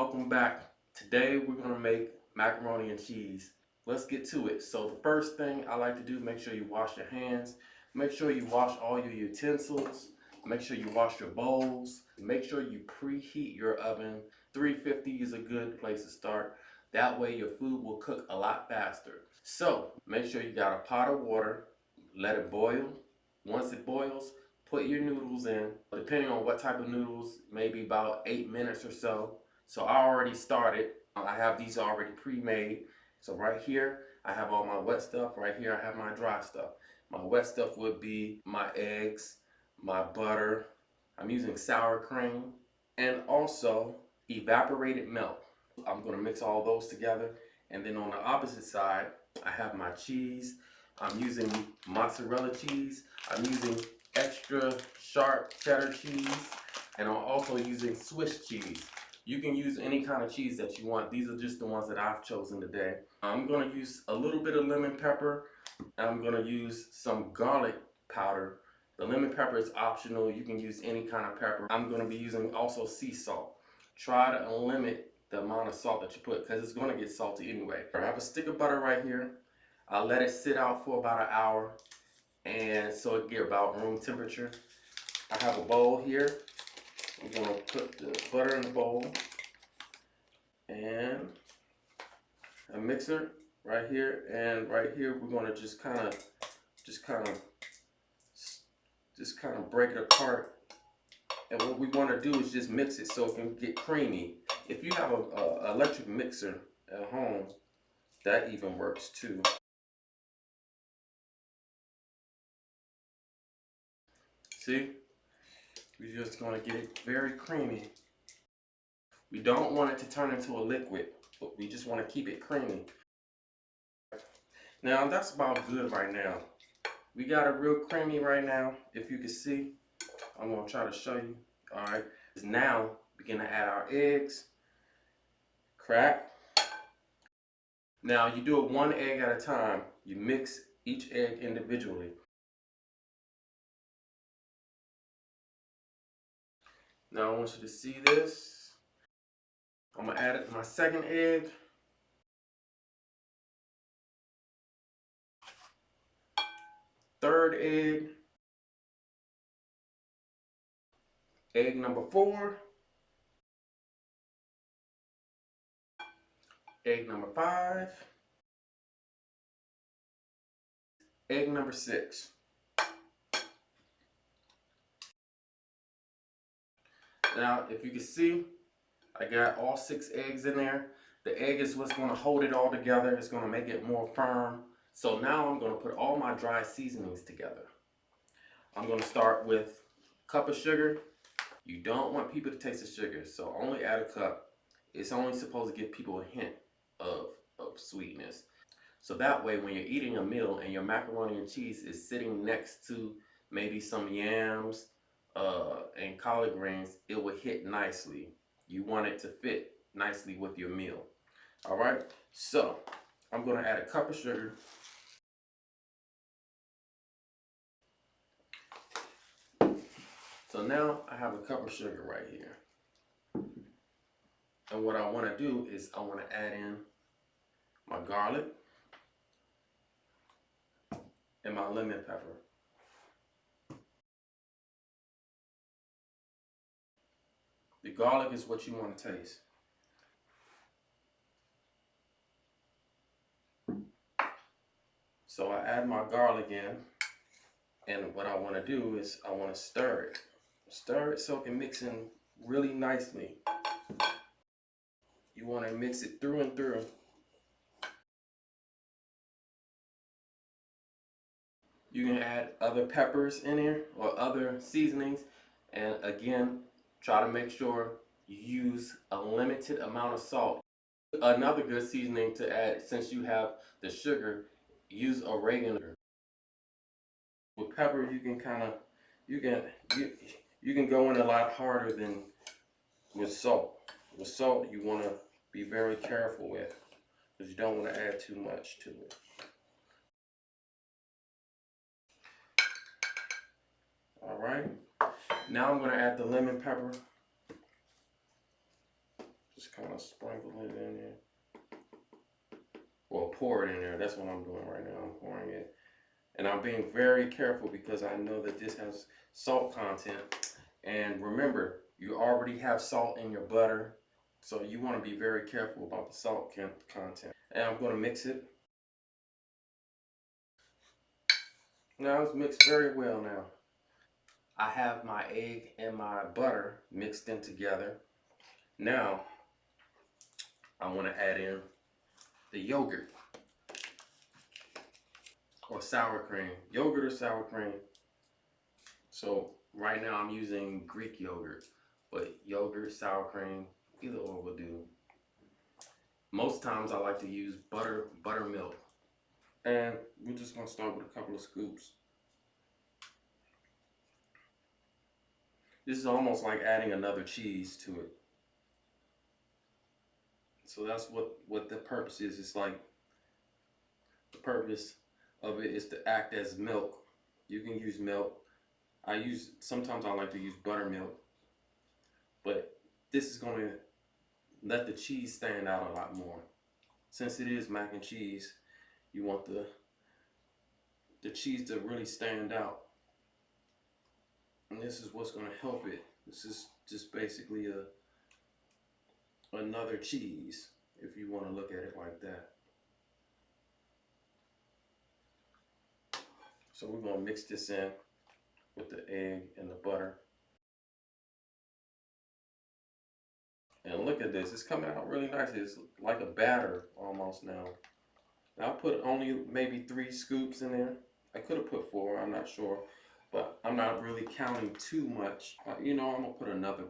welcome back. Today we're going to make macaroni and cheese. Let's get to it. So the first thing I like to do, make sure you wash your hands. Make sure you wash all your utensils. Make sure you wash your bowls. Make sure you preheat your oven. 350 is a good place to start. That way your food will cook a lot faster. So make sure you got a pot of water. Let it boil. Once it boils, put your noodles in. Depending on what type of noodles, maybe about 8 minutes or so. So I already started. I have these already pre-made. So right here, I have all my wet stuff. Right here, I have my dry stuff. My wet stuff would be my eggs, my butter. I'm using sour cream and also evaporated milk. I'm gonna mix all those together. And then on the opposite side, I have my cheese. I'm using mozzarella cheese. I'm using extra sharp cheddar cheese. And I'm also using Swiss cheese. You can use any kind of cheese that you want. These are just the ones that I've chosen today. I'm gonna use a little bit of lemon pepper. I'm gonna use some garlic powder. The lemon pepper is optional. You can use any kind of pepper. I'm gonna be using also sea salt. Try to limit the amount of salt that you put because it's gonna get salty anyway. I have a stick of butter right here. I'll let it sit out for about an hour and so it get about room temperature. I have a bowl here. I'm gonna put the butter in the bowl and a mixer right here, and right here we're gonna just kind of break it apart. And what we want to do is just mix it so it can get creamy. If you have a electric mixer at home, that even works too. See? We're just going to get it very creamy. We don't want it to turn into a liquid, but we just want to keep it creamy. Now that's about good right now. We got it real creamy right now. If you can see, I'm going to try to show you. All right. Now begin to add our eggs. Crack. Now you do it one egg at a time. You mix each egg individually. Now I want you to see this. I'm gonna add my second egg. Third egg. Egg number 4. Egg number 5. Egg number 6. Now, if you can see, I got all 6 eggs in there. The egg is what's going to hold it all together. It's going to make it more firm. So now I'm going to put all my dry seasonings together. I'm going to start with a cup of sugar. You don't want people to taste the sugar, so only add a cup. It's only supposed to give people a hint of sweetness. So that way when you're eating a meal and your macaroni and cheese is sitting next to maybe some yams and collard greens, it will hit nicely. You want it to fit nicely with your meal. All right, so I'm gonna add a cup of sugar. So now I have a cup of sugar right here. And what I wanna do is I wanna add in my garlic and my lemon pepper. The garlic is what you want to taste. So I add my garlic in, and what I want to do is I want to stir it. Stir it so it can mix in really nicely. You want to mix it through and through. You can add other peppers in here or other seasonings, and again, try to make sure you use a limited amount of salt. Another good seasoning to add, since you have the sugar, use oregano. With pepper, you can you can go in a lot harder than with salt. With salt, you want to be very careful with because you don't want to add too much to it. All right. Now I'm going to add the lemon pepper. Just kind of sprinkle it in there. Well, pour it in there. That's what I'm doing right now. I'm pouring it. And I'm being very careful because I know that this has salt content. And remember, you already have salt in your butter. So you want to be very careful about the salt content. And I'm going to mix it. Now it's mixed very well now. I have my egg and my butter mixed in together. Now I want to add in the yogurt or sour cream. Yogurt or sour cream. So right now I'm using Greek yogurt, but yogurt, sour cream, either or will do. Most times I like to use buttermilk. And we're just gonna start with a couple of scoops. This is almost like adding another cheese to it. So that's what the purpose is. It's like the purpose of it is to act as milk. You can use milk. Sometimes I like to use buttermilk, but this is gonna let the cheese stand out a lot more. Since it is mac and cheese, you want the cheese to really stand out. And this is what's gonna help it. This is just basically another cheese, if you want to look at it like that. So we're gonna mix this in with the egg and the butter. And look at this, it's coming out really nice. It's like a batter almost now. Now I put only maybe 3 scoops in there. I could have put 4, I'm not sure. But I'm not really counting too much. You know, I'm gonna put another,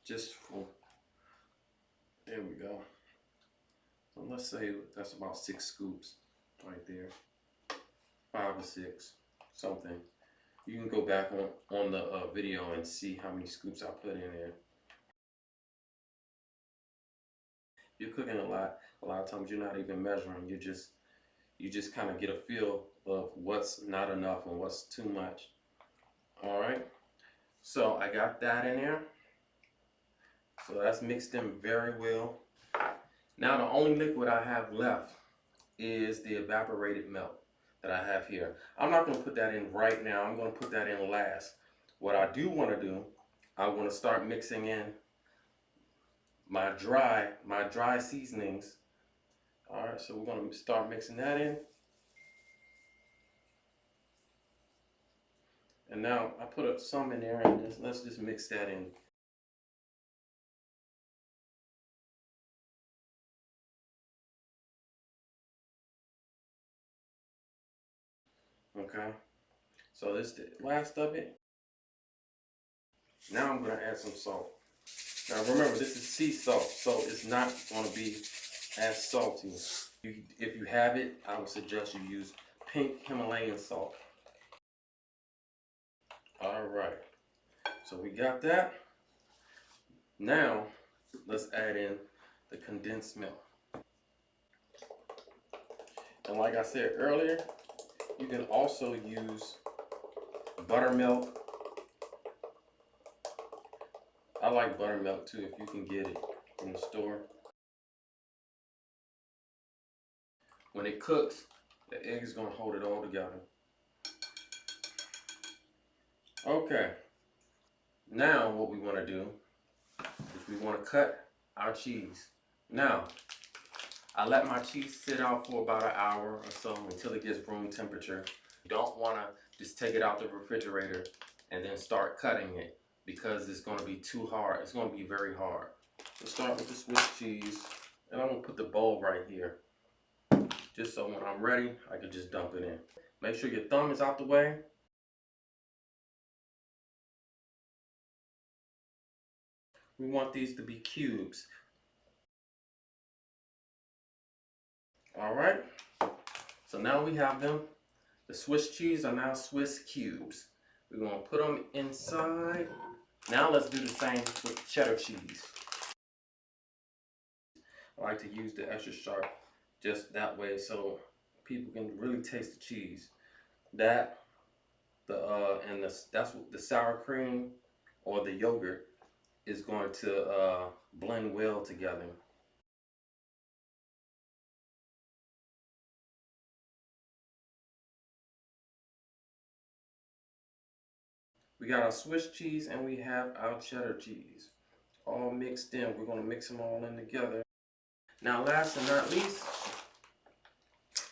just for, there we go. So let's say that's about 6 scoops right there. 5 or 6, something. You can go back on the video and see how many scoops I put in there. You're cooking a lot of times you're not even measuring. You just kind of get a feel of what's not enough and what's too much. All right. So I got that in there. So that's mixed in very well. Now the only liquid I have left is the evaporated milk that I have here. I'm not going to put that in right now. I'm going to put that in last. What I do want to do, I want to start mixing in my dry seasonings. All right, so we're going to start mixing that in. And now I put some in there, and let's just mix that in. Okay, so this is the last of it. Now I'm going to add some salt. Now remember, this is sea salt, so it's not going to be as salty. If you have it, I would suggest you use pink Himalayan salt. All right, so we got that. Now let's add in the condensed milk. And like I said earlier, you can also use buttermilk. I like buttermilk too if you can get it from the store. When it cooks, the egg is going to hold it all together. Okay, now what we want to do is we want to cut our cheese. Now, I let my cheese sit out for about an hour or so until it gets room temperature. You don't want to just take it out the refrigerator and then start cutting it because it's going to be too hard. It's going to be very hard. So start with the Swiss cheese, and I'm going to put the bowl right here. Just so when I'm ready, I can just dump it in. Make sure your thumb is out the way. We want these to be cubes. All right. So now we have them. The Swiss cheese are now Swiss cubes. We're going to put them inside. Now let's do the same with cheddar cheese. I like to use the extra sharp just that way so people can really taste the cheese. That's what the sour cream or the yogurt is going to blend well together. We got our Swiss cheese and we have our cheddar cheese all mixed in. We're going to mix them all in together. Now, last and not least,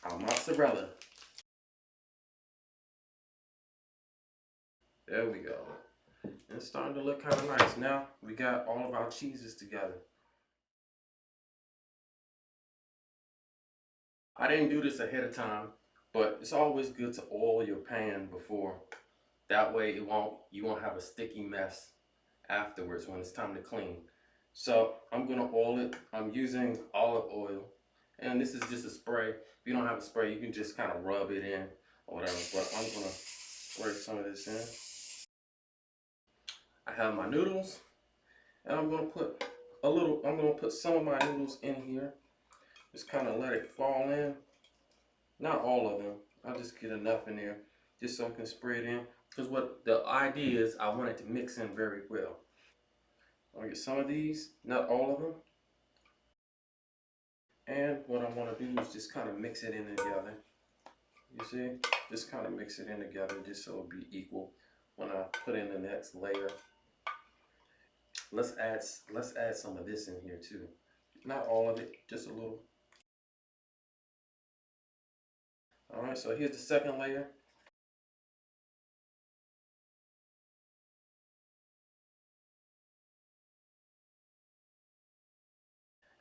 our mozzarella. There we go. And it's starting to look kind of nice. Now we got all of our cheeses together. I didn't do this ahead of time, but it's always good to oil your pan before. That way you won't have a sticky mess afterwards when it's time to clean. So I'm gonna oil it. I'm using olive oil, and this is just a spray. If you don't have a spray, you can just kind of rub it in or whatever. But I'm gonna spray some of this in. I have my noodles, and I'm gonna put I'm gonna put some of my noodles in here. Just kind of let it fall in. Not all of them. I'll just get enough in there just so I can spray it in. Because what the idea is, I want it to mix in very well. I'll get some of these, not all of them. And what I want to do is just kind of mix it in together. You see? Just kind of mix it in together just so it'll be equal when I put in the next layer. Let's add some of this in here too. Not all of it, just a little. Alright, so here's the second layer.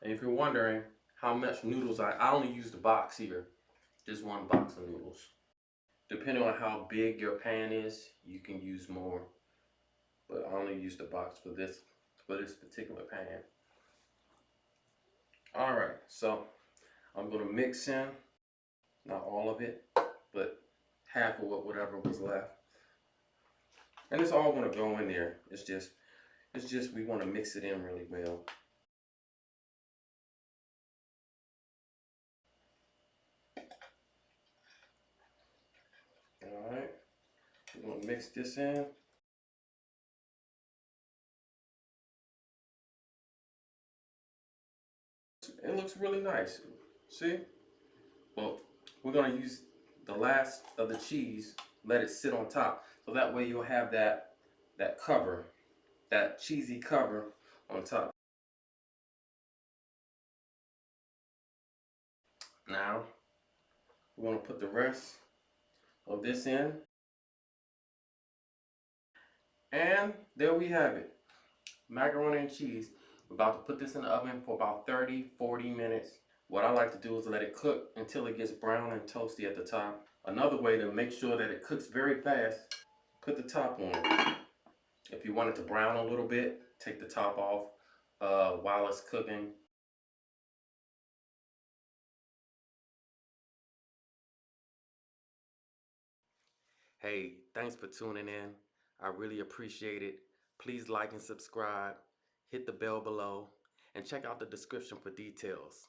And if you're wondering how much noodles I only use the box here. Just one box of noodles. Depending on how big your pan is, you can use more. But I only use the box for this particular pan. Alright, so I'm gonna mix in, not all of it, but half of whatever was left. And it's all gonna go in there. It's just we want to mix it in really well. Alright, we're gonna mix this in. It looks really nice. See? Well, we're gonna use the last of the cheese, let it sit on top. So that way you'll have that cover, that cheesy cover on top. Now, we're gonna put the rest of this in. And there we have it. Macaroni and cheese. We're about to put this in the oven for about 30-40 minutes. What I like to do is let it cook until it gets brown and toasty at the top. Another way to make sure that it cooks very fast, put the top on. If you want it to brown a little bit, take the top off while it's cooking. Hey, thanks for tuning in. I really appreciate it. Please like and subscribe, hit the bell below, and check out the description for details.